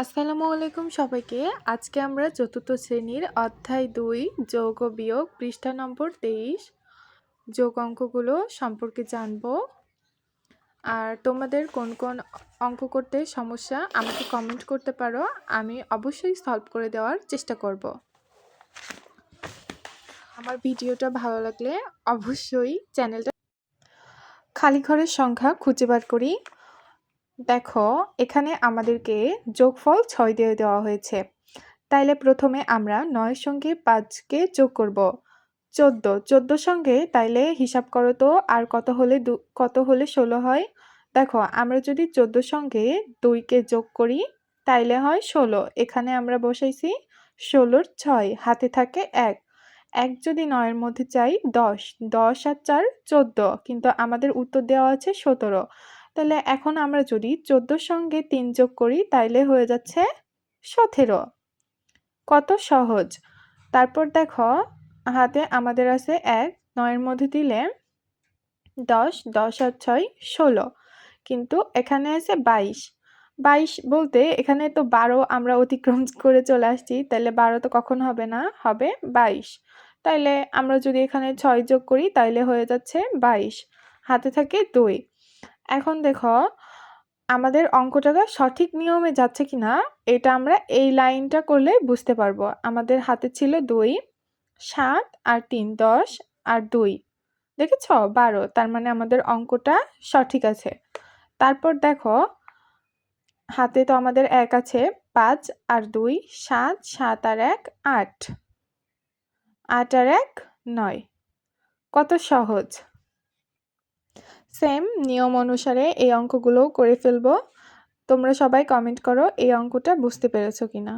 আসসালামু আলাইকুম সবাইকে। আজকে আমরা চতুর্থ শ্রেণীর অধ্যায় ২ যোগ ও বিয়োগ পৃষ্ঠা নম্বর ২৩ যোগ অঙ্কগুলো সম্পর্কে জানব। আর তোমাদের কোন কোন অঙ্ক করতে সমস্যা আমাকে কমেন্ট করতে পারো, আমি অবশ্যই সলভ করে দেওয়ার চেষ্টা করব। আমার ভিডিওটা ভালো লাগলে অবশ্যই চ্যানেলটা। খালি ঘরের সংখ্যা খুঁজে বার করি। দেখো, এখানে আমাদেরকে যোগফল ৬ দিয়ে দেওয়া হয়েছে। তাইলে প্রথমে আমরা ৯ সঙ্গে ৫কে যোগ করব ১৪। ১৪ সঙ্গে তাইলে হিসাব করো তো আর কত হলে ১৬ হয়। দেখো, আমরা যদি ১৪ সঙ্গে ২কে যোগ করি তাইলে হয় ১৬। এখানে আমরা বসাইছি ১৬র ৬, হাতে থাকে ১। ১ যদি ৯-এর মধ্যে চাই ১০, ১০ আর ৪ ১৪, কিন্তু আমাদের উত্তর দেওয়া আছে ১৭। তাহলে এখন আমরা যদি ১৪ সঙ্গে ৩ যোগ করি তাইলে হয়ে যাচ্ছে ১৭। কত সহজ। তারপর দেখো, হাতে আমাদের আছে ১, ৯-এর মধ্যে দিলে ১০, ১০ আর ৬ ১৬, কিন্তু এখানে আছে ২২। ২২ বলতে এখানে তো ১২ আমরা অতিক্রম করে চলে আসছি, তাহলে ১২ তো কখন হবে না, হবে ২২। তাইলে আমরা যদি এখানে ৬ যোগ করি তাইলে হয়ে যাচ্ছে ২২, হাতে থাকে ২। এখন দেখো আমাদের অঙ্কটা সঠিক নিয়মে যাচ্ছে কিনা এটা আমরা এই লাইনটা করলে বুঝতে পারবো। আমাদের হাতে ছিল ২, ৭ আর ৩ ১০ আর ২ দেখেছ ১২, তার মানে আমাদের অঙ্কটা সঠিক আছে। তারপর দেখো হাতে তো আমাদের ১ আছে, ৫ আর ২ ৭, ৭ আর ১ ৮, ৮ আর ১ ৯। কত সহজ। সেম নিয়ম অনুসারে এই অঙ্কগুলোও করে ফেলবো। তোমরা সবাই কমেন্ট করো এই অঙ্কটা বুঝতে পেরেছো কিনা।